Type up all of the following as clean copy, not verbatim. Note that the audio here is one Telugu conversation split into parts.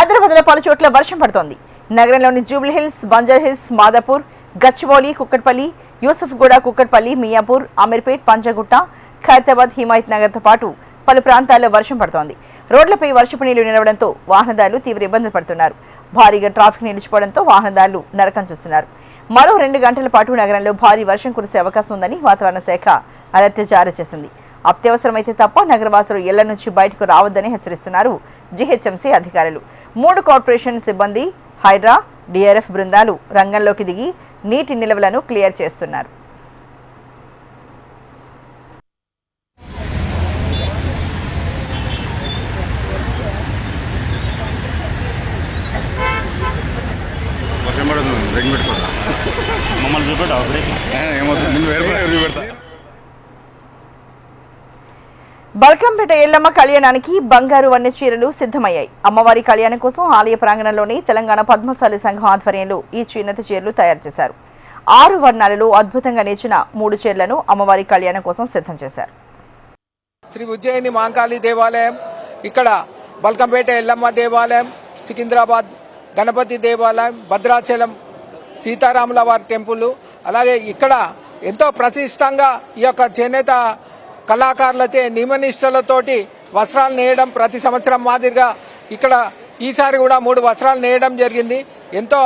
హైదరాబాద్ లో పలు చోట్ల వర్షం పడుతోంది. నగరంలోని జూబ్లీ హిల్స్, బంజర్ హిల్స్, మాదాపూర్, గచ్చిబౌలి, కుక్కట్పల్లి, యూసుఫ్గూడ, కుక్కట్పల్లి, మియాపూర్, అమీర్పేట్, పంజగుట్ట, ఖైరతాబాద్, హిమాయత్ నగర్ తో పాటు పలు ప్రాంతాల్లో వర్షం పడుతోంది. రోడ్లపై వర్షపు నీళ్లు నిలవడంతో వాహనదారులు తీవ్ర ఇబ్బందులు పడుతున్నారు. భారీగా ట్రాఫిక్ నిలిచిపోవడంతో వాహనదారులు నరకం చూస్తున్నారు. మరో 2 గంటల పాటు నగరంలో భారీ వర్షం కురిసే అవకాశం ఉందని వాతావరణ శాఖ అలర్ట్ జారీ చేసింది. అత్యవసరమైతే తప్ప నగరవాసులు ఇళ్ల నుంచి బయటకు రావద్దని హెచ్చరిస్తున్నారు జీహెచ్ఎంసీ అధికారులు. 3 కార్పొరేషన్ సిబ్బంది, హైడ్రా, డిఆర్ఎఫ్ బృందాలు రంగంలోకి దిగి నీటి నిల్వలను క్లియర్ చేస్తున్నారు. బల్కంపేట ఎల్లమ్మ కళ్యాణానికి బంగారు వన్నె చీరలు సిద్ధమయ్యాయి. అమ్మవారి కళ్యాణం కోసం ఆలయ ప్రాంగణంలోని తెలంగాణ పద్మశాలి సంఘం ఆధ్వర్యంలో ఈ చేనేత చీరలు తయారు చేశారు. 6 వర్ణాలలో అద్భుతంగా నేర్చిన 3 చీరలను అమ్మవారి కళ్యాణం కోసం సిద్ధం చేశారు. శ్రీ ఉజ్జయిని మహంకాళి దేవాలయం, ఇక్కడ బల్కంపేట ఎల్లమ్మ దేవాలయం, సికింద్రాబాద్ గణపతి దేవాలయం, భద్రాచలం సీతారాముల వారి టెంపుల్, అలాగే ఇక్కడ ఎంతో ప్రతిష్టంగా ఈ యొక్క చేనేత కళాకారులతో నియమనిష్టలతోటి వస్త్రాలు నేయడం ప్రతి సంవత్సరం మాదిరిగా ఇక్కడ ఈసారి కూడా 3 వస్త్రాలు నేయడం జరిగింది. ఎంతో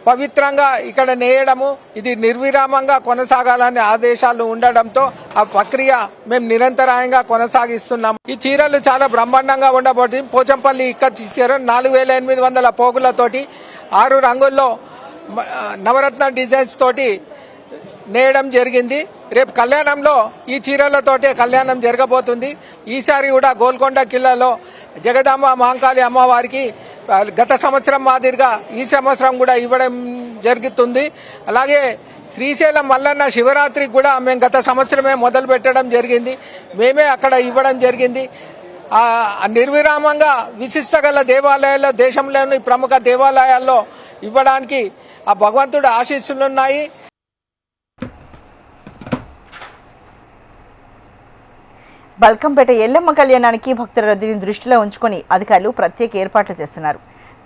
పవిత్రంగా ఇక్కడ నేయడము, ఇది నిర్విరామంగా కొనసాగాలని ఆదేశాలు ఉండడంతో ఆ ప్రక్రియ మేము నిరంతరాయంగా కొనసాగిస్తున్నాము. ఈ చీరలు చాలా బ్రహ్మాండంగా ఉండబోతుంది. పోచంపల్లి ఇక్కడి చీర 4800 పోగులతోటి 6 రంగుల్లో నవరత్న డిజైన్స్ తోటి నేయడం జరిగింది. రేపు కళ్యాణంలో ఈ చీరలతోటే కళ్యాణం జరగబోతుంది. ఈసారి కూడా గోల్కొండ కిల్లాలో జగదాంబ మహంకాళి అమ్మవారికి గత సంవత్సరం మాదిరిగా ఈ సంవత్సరం కూడా ఇవ్వడం జరుగుతుంది. అలాగే శ్రీశైలం మల్లన్న శివరాత్రికి కూడా మేము గత సంవత్సరమే మొదలు పెట్టడం జరిగింది. మేమే అక్కడ ఇవ్వడం జరిగింది. నిర్విరామంగా విశిష్ట గల దేవాలయాల్లో, దేశంలోని ప్రముఖ దేవాలయాల్లో ఇవ్వడానికి ఆ భగవంతుడి ఆశీస్సులున్నాయి. బల్కంపేట ఎల్లమ్మ కళ్యాణానికి భక్తుల రద్దీని దృష్టిలో ఉంచుకొని అధికారులు ప్రత్యేక ఏర్పాట్లు చేస్తున్నారు.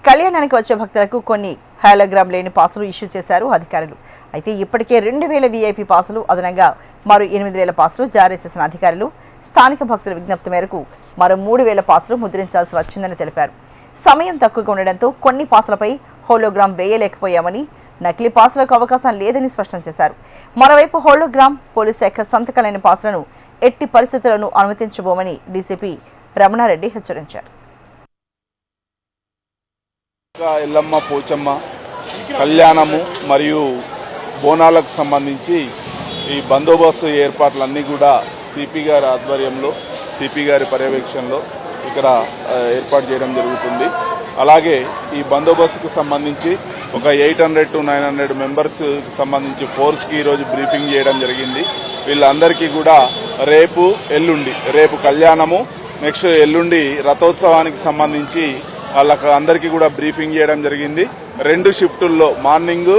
కళ్యాణానికి వచ్చే భక్తులకు కొన్ని హాలోగ్రామ్ లేని పాసులు ఇష్యూ చేశారు అధికారులు. అయితే ఇప్పటికే 2000 వీఐపీ పాసులు, అదనంగా మరో 8000 పాసులు జారీ చేసిన అధికారులు స్థానిక భక్తుల విజ్ఞప్తి మేరకు మరో 3000 పాసులు ముద్రించాల్సి వచ్చిందని తెలిపారు. సమయం తక్కువగా ఉండడంతో కొన్ని పాసులపై హోలోగ్రామ్ వేయలేకపోయామని, నకిలీ పాసులకు అవకాశం లేదని స్పష్టం చేశారు. మరోవైపు హోలోగ్రామ్, పోలీస్ శాఖ సంతకాలైన పాసులను ఎట్టి పరిస్థితులను అనుమతించబోమని డీసీపీ రమణారెడ్డి హెచ్చరించారు. ఎల్లమ్మ పోచమ్మ కళ్యాణము మరియు బోనాలకు సంబంధించి ఈ బందోబస్తు ఏర్పాట్లన్నీ కూడా సిపి గారి ఆధ్వర్యంలో, సిపి గారి పర్యవేక్షణలో ఇక్కడ ఏర్పాటు చేయడం జరుగుతుంది. అలాగే ఈ బందోబస్తుకు సంబంధించి ఒక 800 to 900 మెంబర్స్ సంబంధించి ఫోర్స్కి ఈరోజు బ్రీఫింగ్ చేయడం జరిగింది. వీళ్ళందరికీ కూడా రేపు ఎల్లుండి, రేపు కళ్యాణము, నెక్స్ట్ ఎల్లుండి రథోత్సవానికి సంబంధించి వాళ్ళకి అందరికీ కూడా బ్రీఫింగ్ చేయడం జరిగింది. 2 షిఫ్టుల్లో మార్నింగ్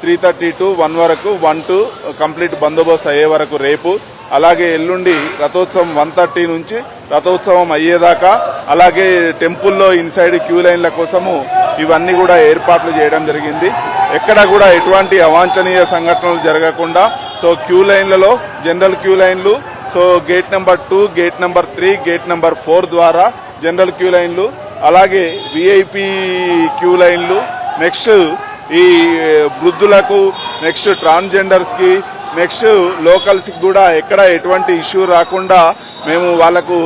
3:30 to 1 వరకు, 1 to కంప్లీట్ బందోబస్తు అయ్యే వరకు రేపు, అలాగే ఎల్లుండి రథోత్సవం 1:30 నుంచి రథోత్సవం అయ్యేదాకా, అలాగే టెంపుల్లో ఇన్సైడ్ క్యూ లైన్ల కోసము ఇవన్నీ కూడా ఏర్పాట్లు చేయడం జరిగింది. ఎక్కడ కూడా ఎటువంటి అవాంఛనీయ సంఘటనలు జరగకుండా సో క్యూ లైన్లలో జనరల్ క్యూ లైన్లు, so gate number 2, gate number 3, gate number 4 ద్వారా జనరల్ క్యూ లైన్లు, అలాగే విఐపి క్యూ లైన్లు, నెక్స్ట్ ఈ వృద్ధులకు, నెక్స్ట్ ట్రాన్స్జెండర్స్ కి, నెక్స్ట్ లోకల్స్ కి కూడా ఎక్కడ ఎటువంటి ఇష్యూ రాకుండా మేము వాళ్ళకు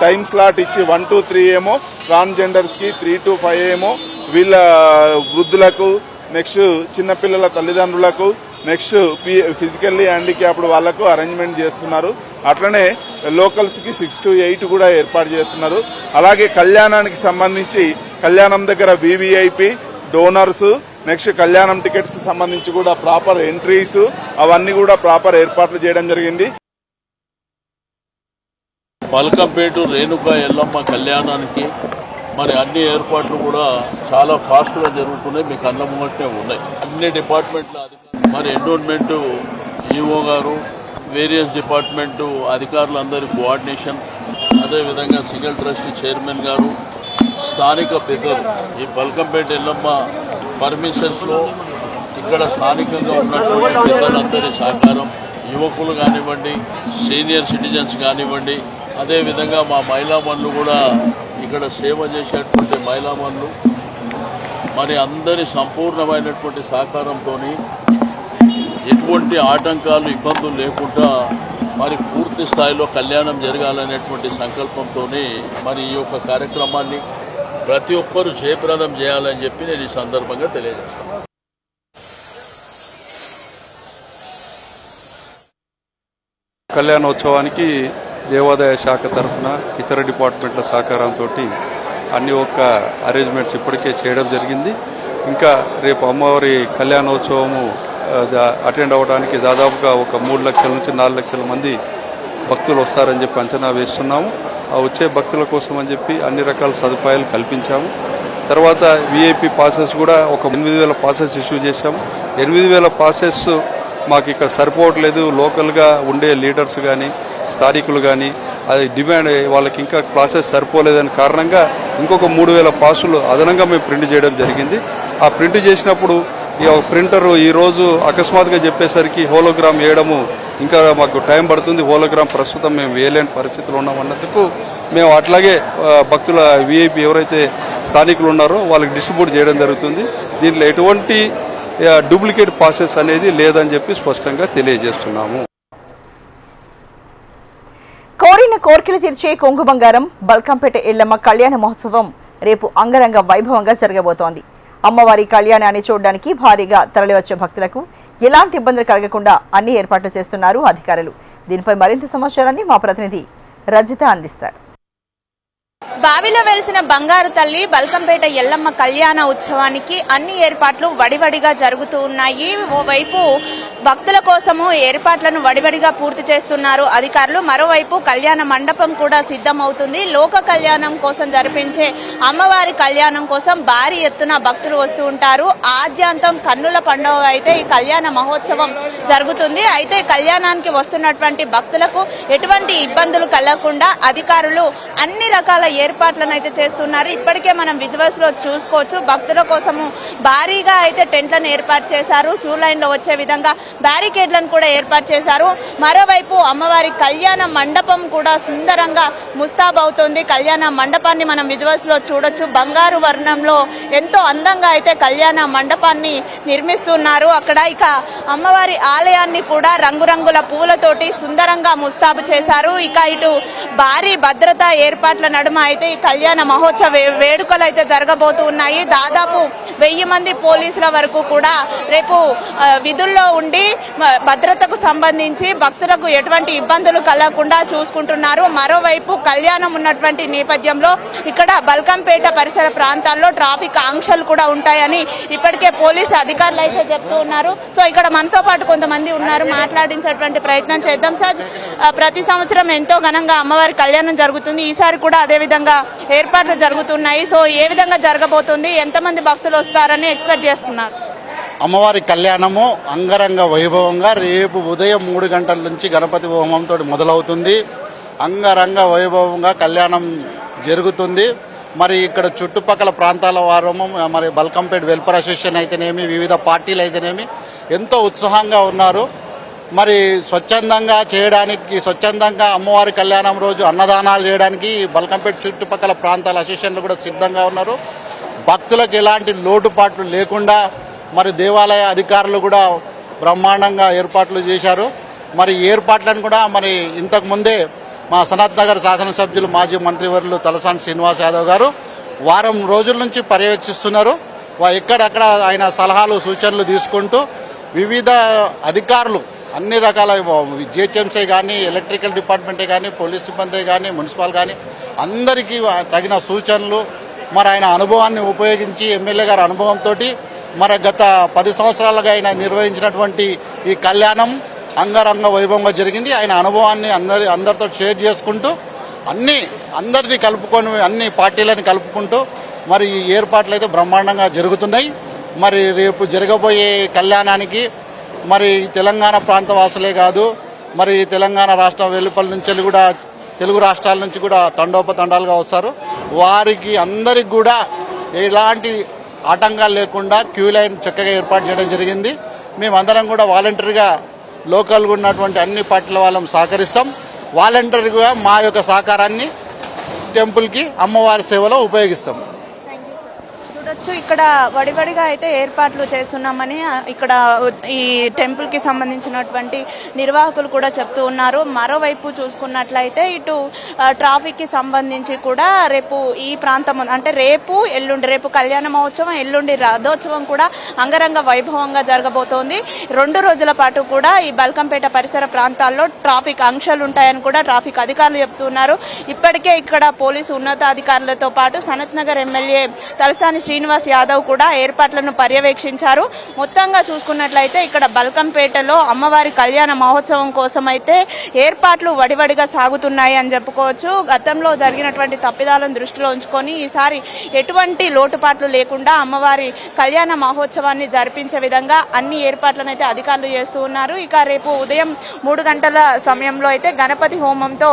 టైం స్లాట్ ఇచ్చి 1 to 3 ఏమో ట్రాన్స్జెండర్స్ కి, 3 to 5 ఏమో వీళ్ళ వృద్ధులకు, నెక్స్ట్ చిన్నపిల్లల తల్లిదండ్రులకు, నెక్స్ట్ ఫిజికల్లీ హ్యాండిక్యాప్డ్ వాళ్లకు అరేంజ్మెంట్ చేస్తున్నారు. అట్లనే లోకల్స్ కి 6 to 8 కూడా ఏర్పాటు చేస్తున్నారు. అలాగే కళ్యాణానికి సంబంధించి కళ్యాణం దగ్గర వివిఐపి, డోనర్స్, నెక్స్ట్ కళ్యాణం టికెట్స్ కి సంబంధించి కూడా ప్రాపర్ ఎంట్రీస్ అవన్నీ కూడా ప్రాపర్ ఏర్పాట్లు చేయడం జరిగింది. బల్కంపేట రేణుకా ఎల్లమ్మ కళ్యాణానికి మరి అన్ని ఏర్పాట్లు కూడా చాలా ఫాస్ట్ గా జరుగుతున్నాయి. మీకు కళ్ళ ముంగటే ఉన్నాయి. అన్ని డిపార్ట్మెంట్ల మరి ఎండోన్మెంట్ ఈఓ గారు, వేరియస్ డిపార్ట్మెంట్ అధికారులందరి కోఆర్డినేషన్, అదేవిధంగా సింగిల్ ట్రస్ట్ చైర్మన్ గారు, స్థానిక పెద్దలు ఈ బల్కంపేట ఎల్లమ్మ పర్మిషన్స్ లో ఇక్కడ స్థానికంగా ఉన్నటువంటి పెద్దలందరి సహకారం, యువకులు కానివ్వండి, సీనియర్ సిటిజన్స్ కానివ్వండి, అదేవిధంగా మా మహిళామణులు కూడా ఇక్కడ సేవ చేసేటువంటి మహిళామణులు మరి అందరి సంపూర్ణమైనటువంటి సహకారంతో ఎటువంటి ఆటంకాలు, ఇబ్బందులు లేకుండా మరి పూర్తి స్థాయిలో కళ్యాణం జరగాలనేటువంటి సంకల్పంతో మరి ఈ యొక్క కార్యక్రమాన్ని ప్రతి ఒక్కరూ జయప్రదం చేయాలని చెప్పి నేను ఈ సందర్భంగా తెలియజేస్తాను. కళ్యాణోత్సవానికి దేవాదాయ శాఖ తరఫున ఇతర డిపార్ట్మెంట్ల సహకారంతో అన్ని ఒక్క అరేంజ్మెంట్స్ ఇప్పటికే చేయడం జరిగింది. ఇంకా రేపు అమ్మవారి కళ్యాణోత్సవము అటెండ్ అవ్వడానికి దాదాపుగా ఒక 3 లక్షల నుంచి 4 లక్షల మంది భక్తులు వస్తారని చెప్పి అంచనా వేస్తున్నాము. ఆ వచ్చే భక్తుల కోసం అని చెప్పి అన్ని రకాల సదుపాయాలు కల్పించాము. తర్వాత విఐపి పాసెస్ కూడా ఒక 8,000 పాసెస్ ఇష్యూ చేశాము. 8,000 పాసెస్ మాకు ఇక్కడ సరిపోవట్లేదు. లోకల్గా ఉండే లీడర్స్ కానీ స్థానికులు కానీ అది డిమాండ్, వాళ్ళకి ఇంకా పాసెస్ సరిపోలేదని కారణంగా ఇంకొక 3,000 పాసులు అదనంగా మేము ప్రింట్ చేయడం జరిగింది. ఆ ప్రింట్ చేసినప్పుడు ఈ ప్రింటర్ ఈరోజు అకస్మాత్తుగా చెప్పేసరికి హోలోగ్రామ్ వేయడము ఇంకా మాకు టైం పడుతుంది. హోలోగ్రామ్ ప్రస్తుతం మేము వేయలేని పరిస్థితులు ఉన్నామన్నందుకు మేము అట్లాగే భక్తుల విఐపి ఎవరైతే స్థానికులు ఉన్నారో వాళ్ళకి డిస్ట్రిబ్యూట్ చేయడం జరుగుతుంది. దీంట్లో ఎటువంటి డూప్లికేట్ పాసెస్ అనేది లేదని చెప్పి స్పష్టంగా తెలియజేస్తున్నాము. కోరిన కోర్కెలు తీర్చే కొంగు బంగారం బల్కంపేట ఎల్లమ్మ కళ్యాణ మహోత్సవం రేపు అంగరంగ వైభవంగా జరగబోతోంది. అమ్మవారి కళ్యాణాన్ని చూడడానికి భారీగా తరలివచ్చే భక్తులకు ఎలాంటి ఇబ్బందులు కలగకుండా అన్ని ఏర్పాట్లు చేస్తున్నారు అధికారులు. దీనిపై మరింత సమాచారాన్ని మా ప్రతినిధి రజిత అందిస్తారు. బావిలో వెలిసిన బంగారు తల్లి బల్కంపేట ఎల్లమ్మ కళ్యాణ ఉత్సవానికి అన్ని ఏర్పాట్లు వడివడిగా జరుగుతూ ఉన్నాయి. ఓవైపు భక్తుల కోసము ఏర్పాట్లను వడివడిగా పూర్తి చేస్తున్నారు అధికారులు. మరోవైపు కళ్యాణ మండపం కూడా సిద్ధమవుతుంది. లోక కళ్యాణం కోసం జరిపించే అమ్మవారి కళ్యాణం కోసం భారీ ఎత్తున భక్తులు వస్తూ ఉంటారు. ఆద్యాంతం కన్నుల పండుగ అయితే ఈ కళ్యాణ మహోత్సవం జరుగుతుంది. అయితే కళ్యాణానికి వస్తున్నటువంటి భక్తులకు ఎటువంటి ఇబ్బందులు కలగకుండా అధికారులు అన్ని రకాల ఏర్పాట్లను అయితే చేస్తున్నారు. ఇప్పటికే మనం విజువల్స్ లో చూసుకోవచ్చు. భక్తుల కోసము భారీగా అయితే టెంట్లను ఏర్పాటు చేశారు. క్యూ లైన్ లో వచ్చే విధంగా బ్యారికేడ్లను కూడా ఏర్పాటు చేశారు. మరోవైపు అమ్మవారి కళ్యాణ మండపం కూడా సుందరంగా ముస్తాబవుతోంది. కళ్యాణ మండపాన్ని మనం విజువల్స్ లో చూడొచ్చు. బంగారు వర్ణంలో ఎంతో అందంగా అయితే కళ్యాణ మండపాన్ని నిర్మిస్తున్నారు. అక్కడ ఇక అమ్మవారి ఆలయాన్ని కూడా రంగురంగుల పూలతోటి సుందరంగా ముస్తాబు చేశారు. ఇక ఇటు భారీ భద్రతా ఏర్పాట్ల నడుమ అయితే ఈ కళ్యాణ మహోత్సవ వేడుకలు అయితే జరగబోతూ ఉన్నాయి. దాదాపు 1000 మంది పోలీసుల వరకు కూడా రేపు విధుల్లో ఉండి భద్రతకు సంబంధించి భక్తులకు ఎటువంటి ఇబ్బందులు కలగకుండా చూసుకుంటున్నారు. మరోవైపు కళ్యాణం ఉన్నటువంటి నేపథ్యంలో ఇక్కడ బల్కంపేట పరిసర ప్రాంతాల్లో ట్రాఫిక్ ఆంక్షలు కూడా ఉంటాయని ఇప్పటికే పోలీసు అధికారులు అయితే చెప్తూ ఉన్నారు. సో ఇక్కడ మనతో పాటు కొంతమంది ఉన్నారు, మాట్లాడించేటువంటి ప్రయత్నం చేద్దాం. సార్, ప్రతి సంవత్సరం ఎంతో ఘనంగా అమ్మవారి కళ్యాణం జరుగుతుంది. ఈసారి కూడా అదే విధంగా ఏర్పాట్లు జరుగుతున్నాయి. సో ఏ విధంగా జరగబోతుంది, ఎంతమంది భక్తులు వస్తారని ఎక్స్పెక్ట్ చేస్తున్నారు? అమ్మవారి కళ్యాణము అంగరంగ వైభవంగా రేపు ఉదయం 3 గంటల నుంచి గణపతి హోమంతో మొదలవుతుంది. అంగరంగ వైభవంగా కళ్యాణం జరుగుతుంది. మరి ఇక్కడ చుట్టుపక్కల ప్రాంతాల వారము మరి బల్కంపేట వెల్ఫేర్ అసోసియేషన్ అయితేనేమి, వివిధ పార్టీలు అయితేనేమి ఎంతో ఉత్సాహంగా ఉన్నారు. మరి స్వచ్ఛందంగా అమ్మవారి కళ్యాణం రోజు అన్నదానాలు చేయడానికి బల్కంపేట చుట్టుపక్కల ప్రాంతాల అసోసియేషన్లు కూడా సిద్ధంగా ఉన్నారు. భక్తులకు ఎలాంటి లోటుపాట్లు లేకుండా మరి దేవాలయ అధికారులు కూడా బ్రహ్మాండంగా ఏర్పాట్లు చేశారు. మరి ఏర్పాట్లను కూడా మరి ఇంతకుముందే మా సనత్ నగర్ శాసనసభ్యులు మాజీ మంత్రివర్యులు తలసాని శ్రీనివాస్ యాదవ్ గారు వారం రోజుల నుంచి పర్యవేక్షిస్తున్నారు. ఎక్కడెక్కడ ఆయన సలహాలు సూచనలు తీసుకుంటూ వివిధ అధికారులు అన్ని రకాల జిహెచ్ఎంసీ కానీ, ఎలక్ట్రికల్ డిపార్ట్మెంటే కానీ, పోలీస్ సిబ్బంది కానీ, మున్సిపల్ కానీ అందరికీ తగిన సూచనలు మరి ఆయన అనుభవాన్ని ఉపయోగించి ఎమ్మెల్యే గారి అనుభవంతో మరి గత 10 సంవత్సరాలుగా ఆయన నిర్వహించినటువంటి ఈ కళ్యాణం అంగరంగ వైభవంగా జరిగింది. ఆయన అనుభవాన్ని అందరితో షేర్ చేసుకుంటూ అందరినీ కలుపుకొని అన్ని పార్టీలను కలుపుకుంటూ మరి ఈ ఏర్పాట్లు అయితే బ్రహ్మాండంగా జరుగుతున్నాయి. మరి రేపు జరగబోయే కళ్యాణానికి మరి తెలంగాణ ప్రాంత వాసులే కాదు, మరి తెలంగాణ రాష్ట్ర వెలుపల నుంచి కూడా తెలుగు రాష్ట్రాల నుంచి కూడా తండోపతండాలుగా వస్తారు. వారికి అందరికి కూడా ఎలాంటి ఆటంకాలు లేకుండా క్యూ లైన్ చక్కగా ఏర్పాటు చేయడం జరిగింది. మేమందరం కూడా వాలంటరీగా లోకల్గా ఉన్నటువంటి అన్ని పార్టీల వాళ్ళం సహకరిస్తాం. వాలంటరీగా మా యొక్క సహకారాన్ని టెంపుల్కి అమ్మవారి సేవలో ఉపయోగిస్తాం. చూడొచ్చు ఇక్కడ వడివడిగా అయితే ఏర్పాట్లు చేస్తున్నామని ఇక్కడ ఈ టెంపుల్ కి సంబంధించినటువంటి నిర్వాహకులు కూడా చెప్తూ ఉన్నారు. మరోవైపు చూసుకున్నట్లయితే ఇటు ట్రాఫిక్ కి సంబంధించి కూడా రేపు ఈ ప్రాంతం అంటే రేపు కళ్యాణ మహోత్సవం, ఎల్లుండి రథోత్సవం కూడా అంగరంగ వైభవంగా జరగబోతోంది. 2 రోజుల పాటు కూడా ఈ బల్కంపేట పరిసర ప్రాంతాల్లో ట్రాఫిక్ ఆంక్షలు ఉంటాయని కూడా ట్రాఫిక్ అధికారులు చెప్తున్నారు. ఇప్పటికే ఇక్కడ పోలీసు ఉన్నతాధికారులతో పాటు సనత్ నగర్ ఎమ్మెల్యే తలసాని శ్రీనివాస్ యాదవ్ కూడా ఏర్పాట్లను పర్యవేక్షించారు. మొత్తంగా చూసుకున్నట్లయితే ఇక్కడ బల్కంపేటలో అమ్మవారి కళ్యాణ మహోత్సవం కోసం అయితే ఏర్పాట్లు వడివడిగా సాగుతున్నాయి అని చెప్పుకోవచ్చు. గతంలో జరిగినటువంటి తప్పిదాలను దృష్టిలో ఉంచుకొని ఈసారి ఎటువంటి లోటుపాట్లు లేకుండా అమ్మవారి కళ్యాణ మహోత్సవాన్ని జరిపించే విధంగా అన్ని ఏర్పాట్లను అయితే అధికారులు చేస్తూ ఉన్నారు. ఇక రేపు ఉదయం 3 గంటల సమయంలో అయితే గణపతి హోమంతో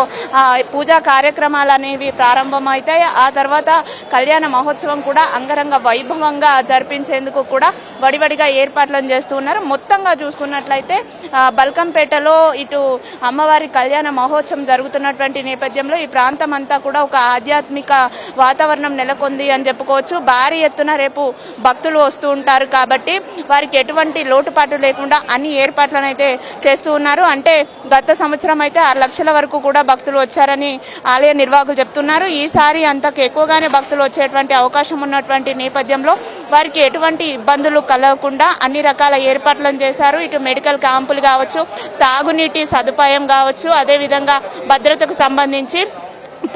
పూజా కార్యక్రమాలు అనేవి ప్రారంభమవుతాయి. ఆ తర్వాత కళ్యాణ మహోత్సవం కూడా అంగరంగ వైభవంగా జరిపించేందుకు కూడా వడివడిగా ఏర్పాట్లను చేస్తూ ఉన్నారు. మొత్తంగా చూసుకున్నట్లయితే బల్కంపేటలో ఇటు అమ్మవారి కళ్యాణ మహోత్సవం జరుగుతున్నటువంటి నేపథ్యంలో ఈ ప్రాంతం అంతా కూడా ఒక ఆధ్యాత్మిక వాతావరణం నెలకొంది అని చెప్పుకోవచ్చు. భారీ ఎత్తున రేపు భక్తులు వస్తూ ఉంటారు కాబట్టి వారికి ఎటువంటి లోటుపాటు లేకుండా అన్ని ఏర్పాట్లను అయితే చేస్తూ ఉన్నారు. అంటే గత సంవత్సరం అయితే 6 లక్షల వరకు కూడా భక్తులు వచ్చారని ఆలయ నిర్వాహకులు చెప్తున్నారు. ఈసారి అంతకు ఎక్కువగానే భక్తులు వచ్చేటువంటి అవకాశం ఉన్నటువంటి నేపథ్యంలో వారికి ఎటువంటి ఇబ్బందులు కలగకుండా అన్ని రకాల ఏర్పాట్లను చేశారు. ఇటు మెడికల్ క్యాంపులు కావచ్చు, తాగునీటి సదుపాయం కావచ్చు, అదేవిధంగా భద్రతకు సంబంధించి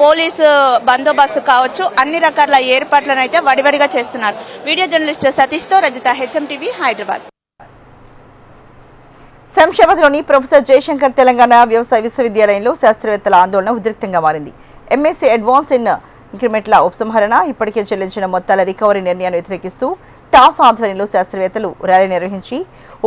పోలీసు బందోబస్తు కావచ్చు, అన్ని రకాల ఏర్పాట్లను అయితే వడివడిగా చేస్తున్నారు. వీడియో జర్నలిస్ట్ సతీష్తో రజిత, HMTV, హైదరాబాద్. శంషాబాద్లోని ప్రొఫెసర్ జయశంకర్ తెలంగాణ వ్యవసాయ విశ్వవిద్యాలయంలో శాస్త్రవేత్తల ఆందోళన ఉద్రిక్తంగా మారింది. MSc అడ్వాన్స్ ఇన్ ఇంక్రిమెంట్ల ఉపసంహరణ, ఇప్పటికే చెల్లించిన మొత్తాల రికవరీ నిర్ణయాన్ని వ్యతిరేకిస్తూ టాస్ ఆధ్వర్యంలో శాస్త్రవేత్తలు ర్యాలీ నిర్వహించి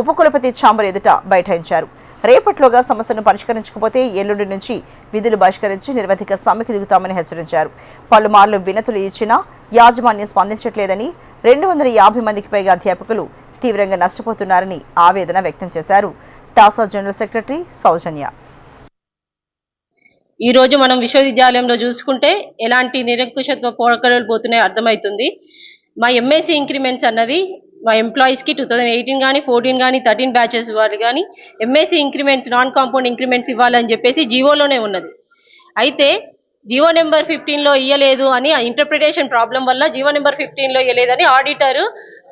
ఉపకులపతి ఛాంబర్ ఎదుట బైఠాయించారు. రేపట్లోగా సమస్యను పరిష్కరించకపోతే ఎల్లుండి నుంచి విధులు బహిష్కరించి నిరవధిక సమ్మెకు దిగుతామని హెచ్చరించారు. పలుమార్లు వినతులు ఇచ్చినా యాజమాన్యం స్పందించట్లేదని, 250 మందికి పైగా అధ్యాపకులు తీవ్రంగా నష్టపోతున్నారని ఆవేదన వ్యక్తం చేశారు. టాసా జనరల్ సెక్రటరీ సౌజన్య. ఈ రోజు మనం విశ్వవిద్యాలయంలో చూసుకుంటే ఎలాంటి నిరంకుశత్వ పోకడలు పోతున్నాయో అర్థమవుతుంది. మా MSc ఇంక్రిమెంట్స్ అన్నది మా ఎంప్లాయీస్కి 2018 కానీ 14 కానీ 13 బ్యాచెస్ వాళ్ళు కానీ MSc increments non compound increments ఇవ్వాలని చెప్పేసి జీవోలోనే ఉన్నది. అయితే జీవో నెంబర్ 15లో ఇయ్యలేదు అని ఇంటర్ప్రిటేషన్ ప్రాబ్లం వల్ల జీవో నెంబర్ 15లో ఇయ్యలేదని ఆడిటర్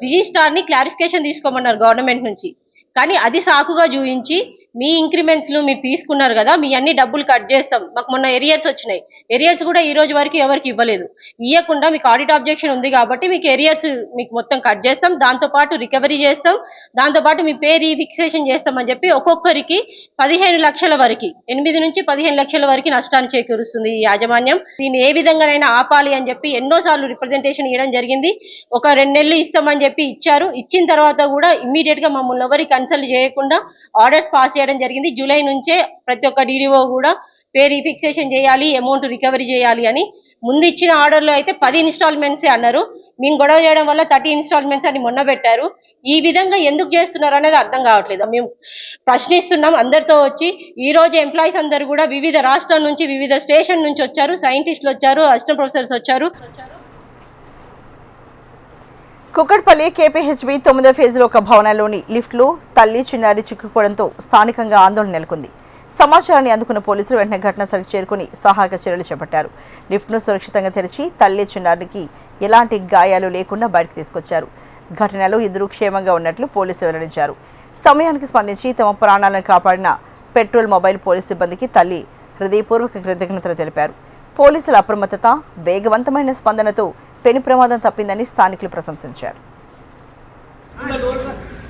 రిజిస్ట్రార్ని క్లారిఫికేషన్ తీసుకోమన్నారు గవర్నమెంట్ నుంచి. కానీ అది సాకుగా చూపించి మీ ఇంక్రిమెంట్స్లు మీరు తీసుకున్నారు కదా, మీ అన్ని డబ్బులు కట్ చేస్తాం, మాకు మొన్న ఎరియర్స్ వచ్చినాయి, ఎరియర్స్ కూడా ఈ రోజు వరకు ఎవరికి ఇవ్వలేదు, ఇవ్వకుండా మీకు ఆడిట్ ఆబ్జెక్షన్ ఉంది కాబట్టి మీకు ఎరియర్స్ మీకు మొత్తం కట్ చేస్తాం, దాంతోపాటు రికవరీ చేస్తాం, దాంతోపాటు మీ పే రీఫిక్సేషన్ చేస్తామని చెప్పి ఒక్కొక్కరికి 15 లక్షల వరకు 8 నుంచి 15 లక్షల వరకు నష్టాన్ని చేకూరుస్తుంది ఈ యాజమాన్యం. దీన్ని ఏ విధంగానైనా ఆపాలి అని చెప్పి ఎన్నోసార్లు రిప్రజెంటేషన్ ఇవ్వడం జరిగింది. ఒక 2 నెలలు ఇస్తామని చెప్పి ఇచ్చారు. ఇచ్చిన తర్వాత కూడా ఇమ్మీడియట్ గా మమ్మల్ని ఎవరికి కన్సల్ట్ చేయకుండా ఆర్డర్స్ పాస్ చేయడం జరిగింది. జూలై నుంచే ప్రతి ఒక్క DDO కూడా పే రీఫిక్సేషన్ చేయాలి, అమౌంట్ రికవరీ చేయాలి అని. ముందు ఇచ్చిన ఆర్డర్లో అయితే 10 ఇన్స్టాల్మెంట్సే అన్నారు. మేము గొడవ చేయడం వల్ల 30 ఇన్స్టాల్మెంట్స్ అని మొన్న పెట్టారు. ఈ విధంగా ఎందుకు చేస్తున్నారు అనేది అర్థం కావట్లేదు. మేము ప్రశ్నిస్తున్నాం అందరితో వచ్చి. ఈ రోజు ఎంప్లాయీస్ అందరూ కూడా వివిధ రాష్ట్రాల నుంచి, వివిధ స్టేషన్ నుంచి వచ్చారు, సైంటిస్టులు వచ్చారు, అసిస్టెంట్ ప్రొఫెసర్స్ వచ్చారు. కుక్కట్పల్లి KPHB 9వ ఫేజ్లో ఒక భవనంలోని లిఫ్ట్లో తల్లి చిన్నారి చిక్కుకోవడంతో స్థానికంగా ఆందోళన నెలకొంది. సమాచారాన్ని అందుకున్న పోలీసులు వెంటనే ఘటనాస్థలికి చేరుకుని సహాయక చర్యలు చేపట్టారు. లిఫ్ట్ను సురక్షితంగా తెరిచి తల్లి చిన్నారికి ఎలాంటి గాయాలు లేకుండా బయటకు తీసుకొచ్చారు. ఘటనలో ఇద్దరు క్షేమంగా ఉన్నట్లు పోలీసులు వెల్లడించారు. సమయానికి స్పందించి తమ ప్రాణాలను కాపాడిన పెట్రోల్ మొబైల్ పోలీస్ సిబ్బందికి తల్లి హృదయపూర్వక కృతజ్ఞతలు తెలిపారు. పోలీసుల అప్రమత్తత, వేగవంతమైన స్పందనతో పెను ప్రమాదం తప్పిందని స్థానికులు ప్రశంసించారు. Melhor,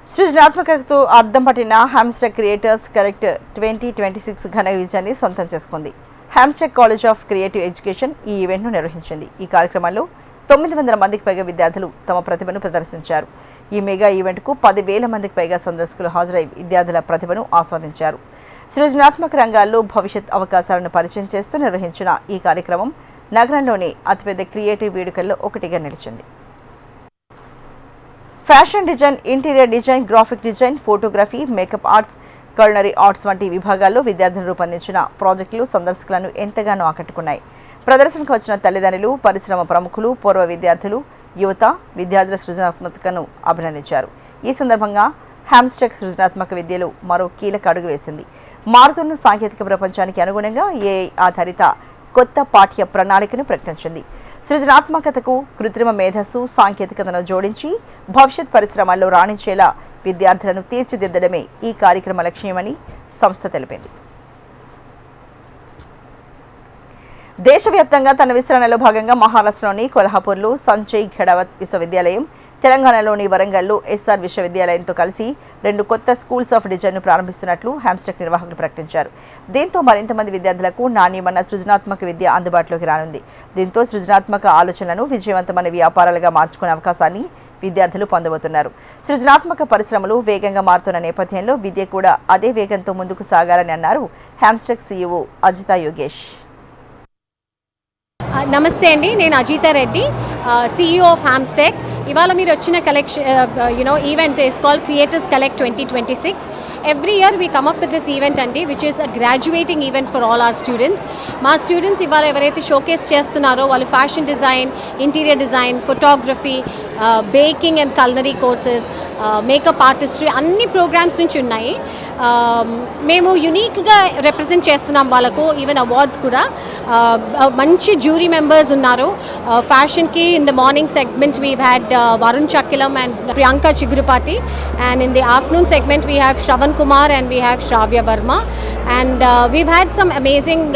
సృజనాత్మకతకు అర్థం పట్టిన హ్యామ్స్టెక్ క్రియేటర్స్ కలెక్ట్ 2026 ఘన విజయాన్ని సొంతం చేసుకుంది. Hamstech college of creative education ఈ ఈవెంట్ను నిర్వహించింది. ఈ కార్యక్రమంలో 900 మందికి పైగా విద్యార్థులు తమ ప్రతిభను ప్రదర్శించారు. ఈ మెగా ఈవెంట్కు 10,000 మందికి పైగా సందర్శకులు హాజరై విద్యార్థుల ప్రతిభను ఆస్వాదించారు. సృజనాత్మక రంగాల్లో భవిష్యత్ అవకాశాలను పరిచయం చేస్తూ నిర్వహించిన ఈ కార్యక్రమం నగరంలోని అతిపెద్ద క్రియేటివ్ వేడుకల్లో ఒకటిగా నిలిచింది. Fashion design, interior design, graphic design, photography, makeup arts, culinary arts వంటి విభాగాల్లో విద్యార్థులు రూపొందించిన ప్రాజెక్టులు సందర్శకులను ఎంతగానో ఆకట్టుకున్నాయి. ప్రదర్శనకు వచ్చిన తల్లిదండ్రులు, పరిశ్రమ ప్రముఖులు, పూర్వ విద్యార్థులు, యువత విద్యార్థుల సృజనాత్మకతను అభినందించారు. ఈ సందర్భంగా హ్యామ్స్టెక్ సృజనాత్మక విద్యలో మరో కీలక అడుగు వేసింది. మారుతున్న సాంకేతిక ప్రపంచానికి అనుగుణంగా ఏఐ ఆధారిత కొత్త పాఠ్య ప్రణాళికను ప్రకటించింది. సృజనాత్మకతకు కృత్రిమ మేధస్సు, సాంకేతికతను జోడించి భవిష్యత్ పరిశ్రమల్లో రాణించేలా విద్యార్థులను తీర్చిదిద్దడమే ఈ కార్యక్రమ లక్ష్యమని సంస్థ తెలిపింది. దేశవ్యాప్తంగా తన విస్తరణలో భాగంగా మహారాష్ట్రలోని కొల్హాపూర్లో సంజయ్ ఘడావత్ విశ్వవిద్యాలయం, తెలంగాణలోని వరంగల్లో ఎస్ఆర్ విశ్వవిద్యాలయంతో కలిసి 2 కొత్త స్కూల్స్ ఆఫ్ డిజైన్ను ప్రారంభిస్తున్నట్లు హ్యామ్స్టెక్ నిర్వాహకులు ప్రకటించారు. దీంతో మరింత మంది విద్యార్థులకు నాణ్యమైన సృజనాత్మక విద్య అందుబాటులోకి రానుంది. దీంతో సృజనాత్మక ఆలోచనలను విజయవంతమైన వ్యాపారాలుగా మార్చుకునే అవకాశాన్ని విద్యార్థులు పొందబోతున్నారు. సృజనాత్మక పరిశ్రమలు వేగంగా మారుతున్న నేపథ్యంలో విద్య కూడా అదే వేగంతో ముందుకు సాగాలని అన్నారు హ్యామ్స్టెక్ సీఈఓ అజితా యోగేష్. నమస్తే అండి, నేను అజితా రెడ్డి, CEO ఆఫ్ హ్యామ్స్టెక్. ఇవాళ మీరు వచ్చిన event is called creators collect 2026. Every year we come up with this event అండి, which is a graduating event for all our students. మా స్టూడెంట్స్ ఇవాళ ఎవరైతే షోకేస్ చేస్తున్నారో వాళ్ళు fashion design, interior design, photography, baking and culinary courses, makeup artistry అన్ని ప్రోగ్రామ్స్ నుంచి ఉన్నాయి. మేము యునీక్గా రిప్రజెంట్ చేస్తున్నాం వాళ్ళకు, ఈవెన్ అవార్డ్స్ కూడా. మంచి జ్యూరీ మెంబర్స్ ఉన్నారు. ఫ్యాషన్కి in the morning segment we had Varun Chakkilam and Priyanka Chigurupati, and in the afternoon segment we have Shravan Kumar and we have Shravya Verma, and we've had some amazing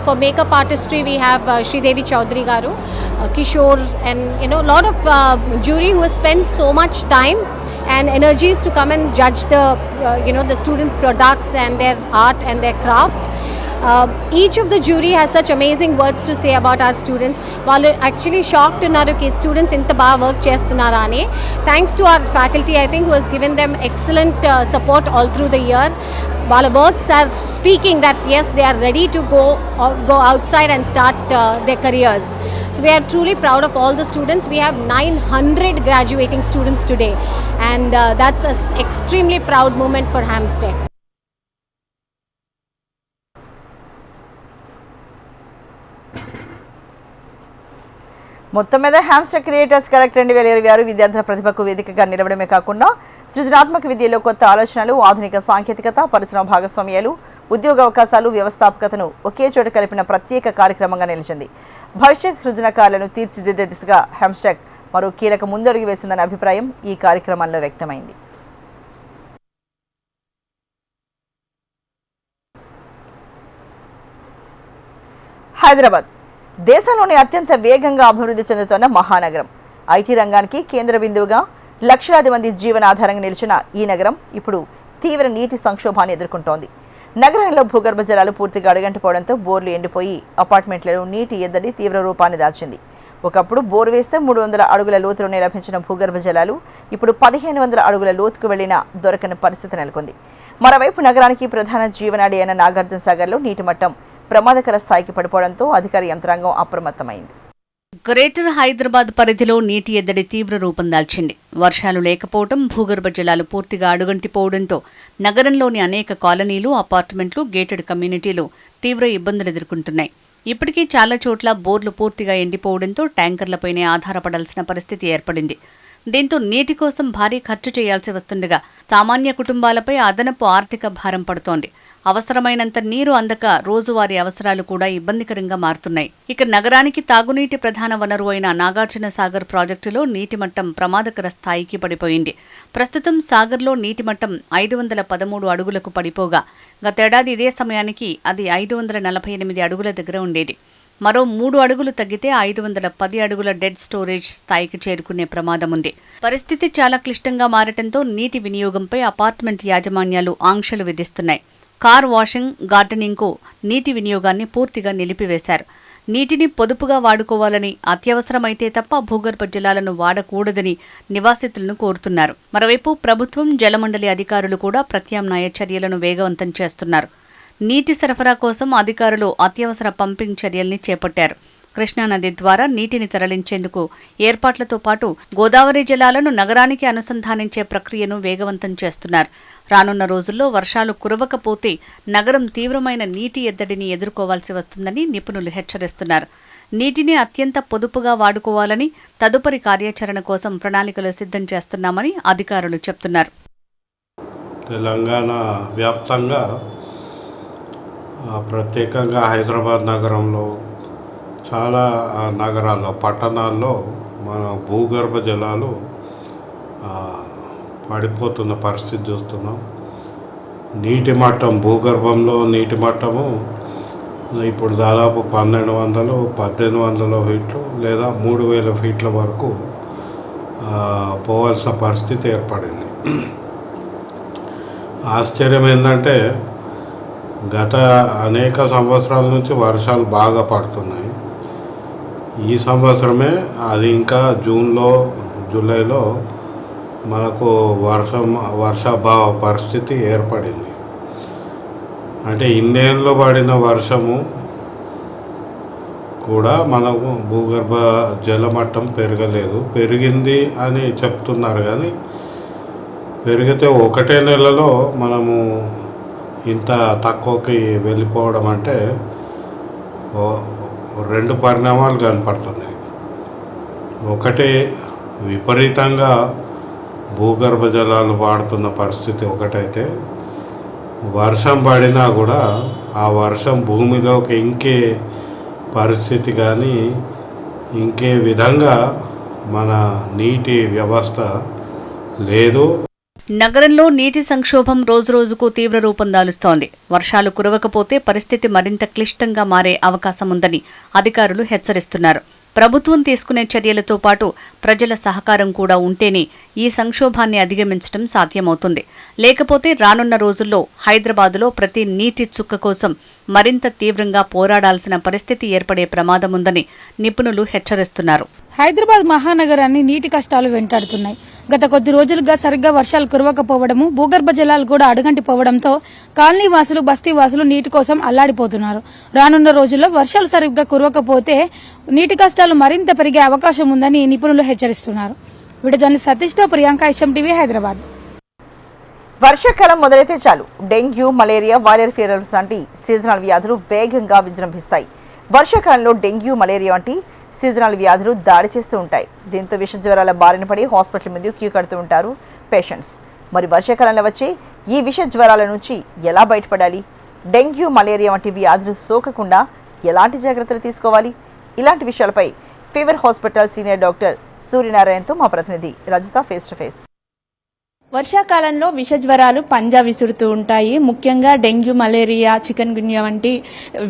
for makeup artistry we have Sridevi Chaudhary garu, Kishore, and lot of jury who has spent so much time and energies to come and judge the the students' products and their art and their craft. Each of the jury has such amazing words to say about our students. వాళ్ళు actually shocked ఉన్నారు కి students ఇంత బాగా వర్క్ చేస్తున్నారా అని. Thanks to our faculty, I think, who has given them excellent support all through the year. వాళ్ళ works are speaking that yes, they are ready to go outside and start their careers. So we are truly proud of all the students. We have 900 graduating students today, and that's an extremely proud moment for Hamstech. మొత్తం మీద హ్యామ్స్టెక్ క్రియేటర్స్ కలెక్ట్ 2026 విద్యార్థుల ప్రతిభకు వేదికగా నిలవడమే కాకుండా సృజనాత్మక విద్యలో కొత్త ఆలోచనలు, ఆధునిక సాంకేతికత, పరిశ్రమ భాగస్వామ్యాలు, ఉద్యోగ అవకాశాలు, వ్యవస్థాపకతను ఒకే చోట కలిపిన ప్రత్యేక కార్యక్రమంగా నిలిచింది. భవిష్యత్ సృజనకారులను తీర్చిదిద్దే దిశగా హ్యామ్స్టెక్ మరో కీలక ముందడుగు వేసిందనే అభిప్రాయం ఈ కార్యక్రమంలో వ్యక్తమైంది. హైదరాబాద్ దేశంలోని అత్యంత వేగంగా అభివృద్ధి చెందుతున్న మహానగరం. ఐటీ రంగానికి కేంద్ర బిందువుగా లక్షలాది మంది జీవనాధారంగా నిలిచిన ఈ నగరం ఇప్పుడు తీవ్ర నీటి సంక్షోభాన్ని ఎదుర్కొంటోంది. నగరంలో భూగర్భ జలాలు పూర్తిగా అడుగంటిపోవడంతో బోర్లు ఎండిపోయి అపార్ట్మెంట్లలో నీటి ఎద్దడి తీవ్ర రూపాన్ని దాల్చింది. ఒకప్పుడు బోరు వేస్తే 300 అడుగుల లోతులోనే లభించిన భూగర్భ జలాలు ఇప్పుడు 1500 అడుగుల లోతుకు వెళ్లినా దొరకని పరిస్థితి నెలకొంది. మరోవైపు నగరానికి ప్రధాన జీవనాడి అయిన నాగార్జున సాగర్లో నీటి మట్టం ప్రమాదకర స్థాయికి పడిపోవడంతో అధికార యంత్రాంగం అప్రమత్తమైంది. గ్రేటర్ హైదరాబాద్ పరిధిలో నీటి ఎద్దడి తీవ్ర రూపం దాల్చింది. వర్షాలు లేకపోవడం, భూగర్భ జలాలు పూర్తిగా అడుగంటిపోవడంతో నగరంలోని అనేక కాలనీలు, అపార్ట్మెంట్లు, గేటెడ్ కమ్యూనిటీలు తీవ్ర ఇబ్బందులు ఎదుర్కొంటున్నాయి. ఇప్పటికీ చాలా చోట్ల బోర్లు పూర్తిగా ఎండిపోవడంతో ట్యాంకర్లపైనే ఆధారపడాల్సిన పరిస్థితి ఏర్పడింది. దీంతో నీటి కోసం భారీ ఖర్చు చేయాల్సి వస్తుండగా సామాన్య కుటుంబాలపై అదనపు ఆర్థిక భారం పడుతోంది. అవసరమైనంత నీరు అందక రోజువారీ అవసరాలు కూడా ఇబ్బందికరంగా మారుతున్నాయి. ఇక నగరానికి తాగునీటి ప్రధాన వనరు అయిన నాగార్జున సాగర్ ప్రాజెక్టులో నీటి మట్టం ప్రమాదకర స్థాయికి పడిపోయింది. ప్రస్తుతం సాగర్లో నీటి మట్టం 513 అడుగులకు పడిపోగా గతేడాది ఇదే సమయానికి అది 548 అడుగుల దగ్గర ఉండేది. మరో 3 అడుగులు తగ్గితే 510 అడుగుల డెడ్ స్టోరేజ్ స్థాయికి చేరుకునే ప్రమాదం ఉంది. పరిస్థితి చాలా క్లిష్టంగా మారటంతో నీటి వినియోగంపై అపార్ట్మెంట్ యాజమాన్యాలు ఆంక్షలు విధిస్తున్నాయి. కార్ వాషింగ్, గార్డెనింగ్కు నీటి వినియోగాన్ని పూర్తిగా నిలిపివేశారు. నీటిని పొదుపుగా వాడుకోవాలని, అత్యవసరమైతే తప్ప భూగర్భ జలాలను వాడకూడదని నివాసితులను కోరుతున్నారు. మరోవైపు ప్రభుత్వం, జలమండలి అధికారులు కూడా ప్రత్యామ్నాయ చర్యలను వేగవంతం చేస్తున్నారు. నీటి సరఫరా కోసం అధికారులు అత్యవసర పంపింగ్ చర్యల్ని చేపట్టారు. కృష్ణానది ద్వారా నీటిని తరలించేందుకు ఏర్పాట్లతో పాటు గోదావరి జలాలను నగరానికి అనుసంధానించే ప్రక్రియను వేగవంతం చేస్తున్నారు. రానున్న రోజుల్లో వర్షాలు కురవకపోతే నగరం తీవ్రమైన నీటి ఎద్దడిని ఎదుర్కోవాల్సి వస్తుందని నిపుణులు హెచ్చరిస్తున్నారు. నీటిని అత్యంత పొదుపుగా వాడుకోవాలని, తదుపరి కార్యాచరణ కోసం ప్రణాళికలు సిద్ధం చేస్తున్నామని అధికారులు చెబుతున్నారు. తెలంగాణ వ్యాప్తంగా ప్రత్యేకంగా హైదరాబాద్ నగరంలో చాలా నగరాల్లో, పట్టణాల్లో మన భూగర్భ జలాలు పడిపోతున్న పరిస్థితి చూస్తున్నాం. నీటి మట్టం, భూగర్భంలో నీటి మట్టము ఇప్పుడు దాదాపు 1200, 1800 ఫీట్లు లేదా 3000 ఫీట్ల వరకు పోవాల్సిన పరిస్థితి ఏర్పడింది. ఆశ్చర్యం ఏంటంటే గత అనేక సంవత్సరాల నుంచి వర్షాలు బాగా పడుతున్నాయి. ఈ సంవత్సరమే అది ఇంకా జూన్లో, జూలైలో మనకు వర్షాభావ పరిస్థితి ఏర్పడింది. అంటే ఇన్నేళ్ళు పడిన వర్షము కూడా మనకు భూగర్భ జలమట్టం పెరగలేదు. పెరిగింది అని చెప్తున్నారు కానీ పెరిగితే ఒకటే నెలలో మనము ఇంత తక్కువకి వెళ్ళిపోవడం అంటే 2 పరిణామాలు కనపడుతున్నాయి. ఒకటి, విపరీతంగా భూగర్భ జలాలు వాడుతున్న పరిస్థితి ఒకటైతే, వర్షం పడినా కూడా ఆ వర్షం భూమిలోకి ఇంకే పరిస్థితి కానీ ఇంకే విధంగా మన నీటి వ్యవస్థ లేదు. నగరంలో నీటి సంక్షోభం రోజురోజుకు తీవ్ర రూపం దాలుస్తోంది. వర్షాలు కురవకపోతే పరిస్థితి మరింత క్లిష్టంగా మారే అవకాశముందని అధికారులు హెచ్చరిస్తున్నారు. ప్రభుత్వం తీసుకునే చర్యలతో పాటు ప్రజల సహకారం కూడా ఉంటేనే ఈ సంక్షోభాన్ని అధిగమించడం సాధ్యమవుతుంది. లేకపోతే రానున్న రోజుల్లో హైదరాబాదులో ప్రతి నీటి చుక్క కోసం మరింత తీవ్రంగా పోరాడాల్సిన పరిస్థితి ఏర్పడే ప్రమాదముందని నిపుణులు హెచ్చరిస్తున్నారు. హైదరాబాద్ మహానగరాన్ని నీటి కష్టాలు వెంటాడుతున్నాయి. గత కొద్ది రోజులుగా సరిగ్గా వర్షాలు కురవకపోవడము, భూగర్భ జలాలు కూడా అడుగంటిపోవడంతో కాలనీ వాసులు, బస్తీ వాసులు నీటి కోసం అల్లాడిపోతున్నారు. రానున్న రోజుల్లో వర్షాలు సరిగ్గా కురవకపోతే నీటి కష్టాలు మరింత పెరిగే అవకాశం ఉందని నిపుణులు హెచ్చరిస్తున్నారు. వీడియో జర్నలిస్ట్ సతీష్తో ప్రియాంక, HMTV, హైదరాబాద్. వర్షాకాలం మొదలైతే చాలు డెంగ్యూ, మలేరియా, వైరల్ ఫీవర్స్ వంటి సీజనల్ వ్యాధులు వేగంగా విజృంభిస్తాయి. వర్షాకాలంలో డెంగ్యూ, మలేరియా వంటి సీజనల్ వ్యాధులు దాడి చేస్తూ ఉంటాయి. దీంతో విష జ్వరాల బారిన పడి హాస్పిటల్ ముందు క్యూ కడుతూ ఉంటారు పేషెంట్స్. మరి వర్షాకాలంలో వచ్చే ఈ విష జ్వరాల నుంచి ఎలా బయటపడాలి? డెంగ్యూ, మలేరియా వంటి వ్యాధులు సోకకుండా ఎలాంటి జాగ్రత్తలు తీసుకోవాలి? ఇలాంటి విషయాలపై ఫీవర్ హాస్పిటల్ సీనియర్ డాక్టర్ సూర్యనారాయణతో మా ప్రతినిధి రజిత ఫేస్ టు ఫేస్. వర్షాకాలంలో విష జ్వరాలు పంజా విసురుతూ ఉంటాయి. ముఖ్యంగా డెంగ్యూ, మలేరియా, చికెన్ గున్యా వంటి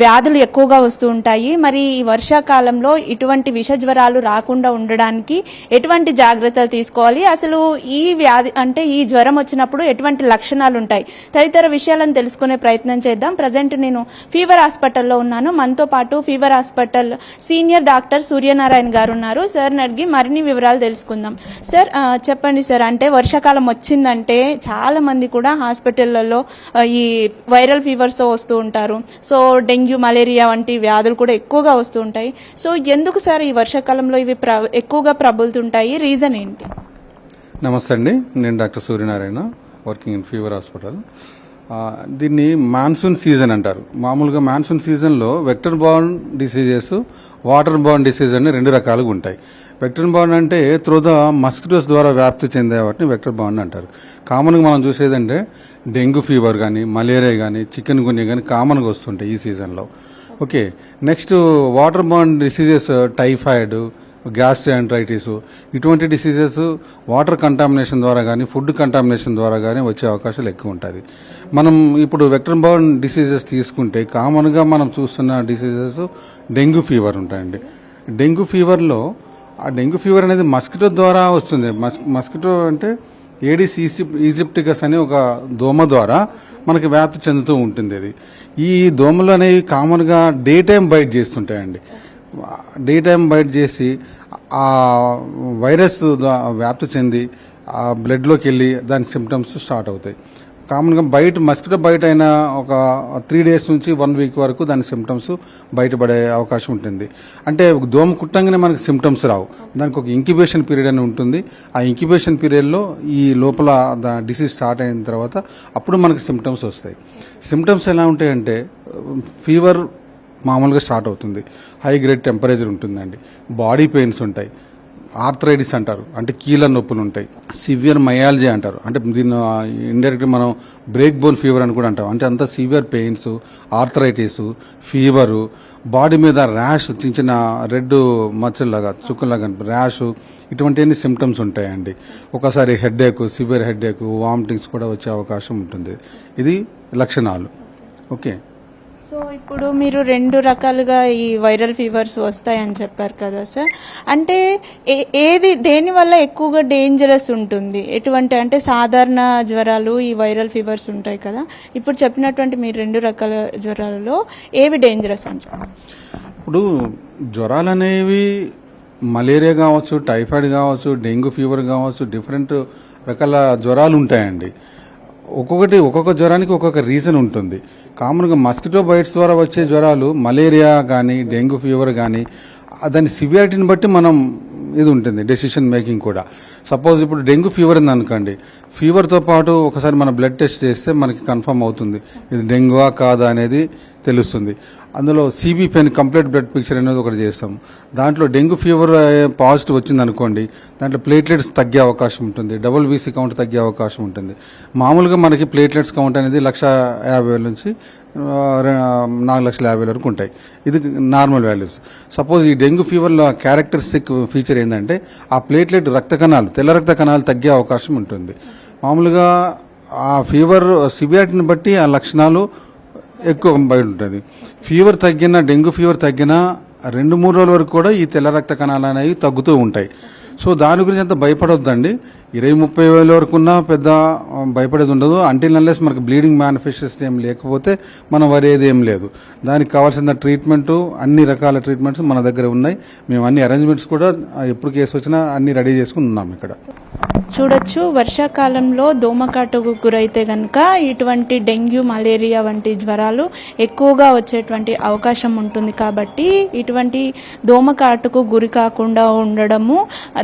వ్యాధులు ఎక్కువగా వస్తూ ఉంటాయి. మరి ఈ వర్షాకాలంలో ఇటువంటి విష జ్వరాలు రాకుండా ఉండడానికి ఎటువంటి జాగ్రత్తలు తీసుకోవాలి? అసలు ఈ వ్యాధి అంటే ఈ జ్వరం వచ్చినప్పుడు ఎటువంటి లక్షణాలు ఉంటాయి? తదితర విషయాలను తెలుసుకునే ప్రయత్నం చేద్దాం. ప్రజెంట్ నేను ఫీవర్ హాస్పిటల్లో ఉన్నాను. మనతో పాటు fever hospital senior doctor Suryanarayana గారు ఉన్నారు. సార్ని అడిగి మరిన్ని వివరాలు తెలుసుకుందాం. సార్ చెప్పండి సార్, అంటే వర్షాకాలం వచ్చిందంటే చాలా మంది కూడా హాస్పిటళ్లలో ఈ వైరల్ ఫీవర్స్ తో వస్తూ ఉంటారు. సో డెంగ్యూ, మలేరియా వంటి వ్యాధులు కూడా ఎక్కువగా వస్తూ ఉంటాయి. సో ఎందుకు సార్ ఈ వర్షాకాలంలో ఇవి ఎక్కువగా ప్రబలుతుంటాయి? రీజన్ ఏంటి? నమస్తే అండి, నేను doctor Suryanarayana, working in fever hospital. దీన్ని మాన్సూన్ సీజన్ అంటారు. మామూలుగా మాన్సూన్ సీజన్లో vector born diseases, water born disease అని 2 రకాలుగా ఉంటాయి. వెక్టర్ బార్న్ అంటే త్రూ ద మస్కిటోస్ ద్వారా వ్యాప్తి చెందే వాటిని వెక్టర్ బార్న్ అంటారు. కామన్గా మనం చూసేదంటే డెంగ్యూ ఫీవర్ కానీ, మలేరియా కానీ, చికెన్ గున్యా కానీ కామన్గా వస్తుంటాయి ఈ సీజన్లో. Okay, next water born diseases typhoid, gastritis, ఇటువంటి డిసీజెస్ వాటర్ కంటామినేషన్ ద్వారా కానీ, ఫుడ్ కంటామినేషన్ ద్వారా కానీ వచ్చే అవకాశాలు ఎక్కువ ఉంటుంది. మనం ఇప్పుడు వెక్టర్ బార్న్ డిసీజెస్ తీసుకుంటే కామన్గా మనం చూస్తున్న డిసీజెస్ డెంగ్యూ ఫీవర్ ఉంటాయండి. డెంగ్యూ ఫీవర్లో ఆ డెంగ్యూ ఫీవర్ అనేది మస్కిటో ద్వారా వస్తుంది. మస్కిటో అంటే ఏడిస్ ఈజిప్టికస్ అనే ఒక దోమ ద్వారా మనకి వ్యాప్తి చెందుతూ ఉంటుంది. అది ఈ దోమలు అనేవి కామన్గా డే టైం బైట్ చేస్తుంటాయండి. డే టైం బైట్ చేసి ఆ వైరస్ వ్యాప్తి చెంది ఆ బ్లడ్లోకి వెళ్ళి దాని సిమ్టమ్స్ స్టార్ట్ అవుతాయి. కామన్గా మస్కిటో బైట్ అయిన ఒక 3 days నుంచి 1 week వరకు దాని సిమ్టమ్స్ బయటపడే అవకాశం ఉంటుంది. అంటే దోమ కుట్టంగానే మనకి సిమ్టమ్స్ రావు, దానికి ఒక ఇంక్యుబేషన్ పీరియడ్ అని ఉంటుంది. ఆ ఇంక్యుబేషన్ పీరియడ్లో ఈ లోపల డిసీజ్ స్టార్ట్ అయిన తర్వాత అప్పుడు మనకి సిమ్టమ్స్ వస్తాయి. సిమ్టమ్స్ ఎలా ఉంటాయంటే ఫీవర్ మామూలుగా స్టార్ట్ అవుతుంది, హై గ్రేడ్ టెంపరేచర్ ఉంటుందండి, బాడీ పెయిన్స్ ఉంటాయి, ఆర్థరైటిస్ అంటారు అంటే కీళ్ళ నొప్పులు ఉంటాయి, సివియర్ మయాలజీ అంటారు అంటే దీన్ని ఇండైరెక్ట్గా మనం బ్రేక్ బోన్ ఫీవర్ అని కూడా అంటాం. అంటే అంత severe pains, arthritis, fever, body మీద ర్యాష్, చిన్న చిన్న రెడ్ మచ్చల్లాగా చుక్కలాగా ర్యాష్, ఇటువంటి సిమ్టమ్స్ ఉంటాయండి. ఒకసారి హెడేక్, సివియర్ హెడేక్, వామిటింగ్స్ కూడా వచ్చే అవకాశం ఉంటుంది. ఇది లక్షణాలు. ఓకే, సో ఇప్పుడు మీరు 2 రకాలుగా ఈ వైరల్ ఫీవర్స్ వస్తాయని చెప్పారు కదా సార్, అంటే దేని వల్ల ఎక్కువగా డేంజరస్ ఉంటుంది? ఎటువంటి అంటే సాధారణ జ్వరాలు, ఈ వైరల్ ఫీవర్స్ ఉంటాయి కదా, ఇప్పుడు చెప్పినటువంటి మీరు 2 రకాల జ్వరాలలో ఏవి డేంజరస్ అని చెప్పారు? ఇప్పుడు జ్వరాలు అనేవి మలేరియా కావచ్చు, టైఫాయిడ్ కావచ్చు, డెంగ్యూ ఫీవర్ కావచ్చు, డిఫరెంట్ రకాల జ్వరాలు ఉంటాయండి. ఒక్కొక్క జ్వరానికి ఒక్కొక్క రీజన్ ఉంటుంది. కామన్గా మస్కిటో బైట్స్ ద్వారా వచ్చే జ్వరాలు మలేరియా కానీ, డెంగ్యూ ఫీవర్ కానీ దాని సివియారిటీని బట్టి మనం ఇది ఉంటుంది డెసిషన్ మేకింగ్ కూడా. సపోజ్ ఇప్పుడు డెంగ్యూ ఫీవర్ ఉంది అనుకోండి, ఫీవర్తో పాటు ఒకసారి మన బ్లడ్ టెస్ట్ చేస్తే మనకి కన్ఫర్మ్ అవుతుంది ఇది డెంగ్యూవా కాదా అనేది తెలుస్తుంది. అందులో సిబి పెన్ కంప్లీట్ బ్లడ్ పిక్చర్ అనేది ఒకటి చేస్తాం. దాంట్లో డెంగ్యూ ఫీవర్ పాజిటివ్ వచ్చింది అనుకోండి, దాంట్లో ప్లేట్లెట్స్ తగ్గే అవకాశం ఉంటుంది, డబుల్ వీసీ కౌంట్ తగ్గే అవకాశం ఉంటుంది. మామూలుగా మనకి ప్లేట్లెట్స్ కౌంట్ అనేది 150,000 నుంచి 4,50,000 వరకు ఉంటాయి. ఇది నార్మల్ వాల్యూస్. సపోజ్ ఈ డెంగ్యూ ఫీవర్లో క్యారెక్టరిస్టిక్ ఫీచర్ ఏంటంటే ఆ ప్లేట్లెట్ రక్త కణాలు, తెల్ల రక్త కణాలు తగ్గే అవకాశం ఉంటుంది. మామూలుగా ఆ ఫీవర్ సివియారిటీని బట్టి ఆ లక్షణాలు ఎక్కువ బయట ఉంటుంది. ఫీవర్ తగ్గిన, డెంగ్యూ ఫీవర్ తగ్గిన 2-3 రోజుల వరకు కూడా ఈ తెల్ల రక్త కణాలు అనేవి తగ్గుతూ ఉంటాయి. సో దాని గురించి అంత భయపడొద్దండి. 20-30 వేల వరకు ఉన్నా పెద్ద భయపడేది ఉండదు. అంటిల్ అన్లెస్ మనకు బ్లీడింగ్ మేనిఫెస్టేషన్ ఏం లేకపోతే మనం వరేది ఏం లేదు. దానికి కావాల్సిన ట్రీట్మెంటు, అన్ని రకాల ట్రీట్మెంట్స్ మన దగ్గర ఉన్నాయి. మేము అన్ని అరేంజ్మెంట్స్ కూడా ఎప్పుడు కేసు వచ్చినా అన్ని రెడీ చేసుకుని ఉన్నాం ఇక్కడ. చూడొచ్చు, వర్షాకాలంలో దోమకాటుకు గురైతే కనుక ఇటువంటి డెంగ్యూ, మలేరియా వంటి జ్వరాలు ఎక్కువగా వచ్చేటువంటి అవకాశం ఉంటుంది. కాబట్టి ఇటువంటి దోమకాటుకు గురి కాకుండా ఉండడము,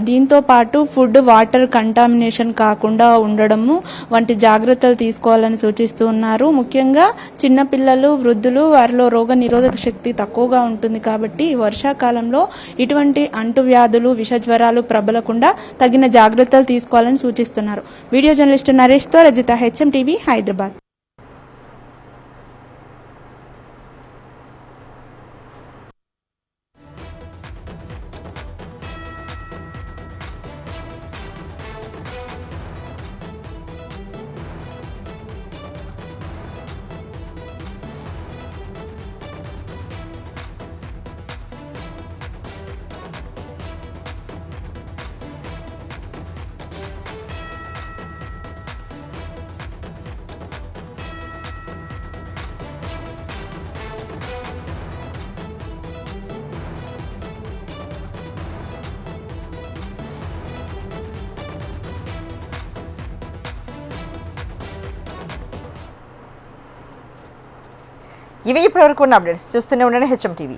దీంతో పాటు ఫుడ్, వాటర్ కంటామినేషన్ కాకుండా ఉండడము వంటి జాగ్రత్తలు తీసుకోవాలని సూచిస్తూ ఉన్నారు. ముఖ్యంగా చిన్నపిల్లలు, వృద్ధులు, వారిలో రోగ నిరోధక శక్తి తక్కువగా ఉంటుంది. కాబట్టి వర్షాకాలంలో ఇటువంటి అంటువ్యాధులు, విషజ్వరాలు ప్రబలకుండా తగిన జాగ్రత్తలు తీసుకోవాలని సూచిస్తున్నారు. వీడియో జర్నలిస్ట్ నరేష్తో రజిత, హెచ్ఎం టీవీ, హైదరాబాద్. ఇవి ఇప్పటివరకు ఉన్న అప్డేట్స్. చూస్తూనే ఉండండి హెచ్ఎం టీవీ.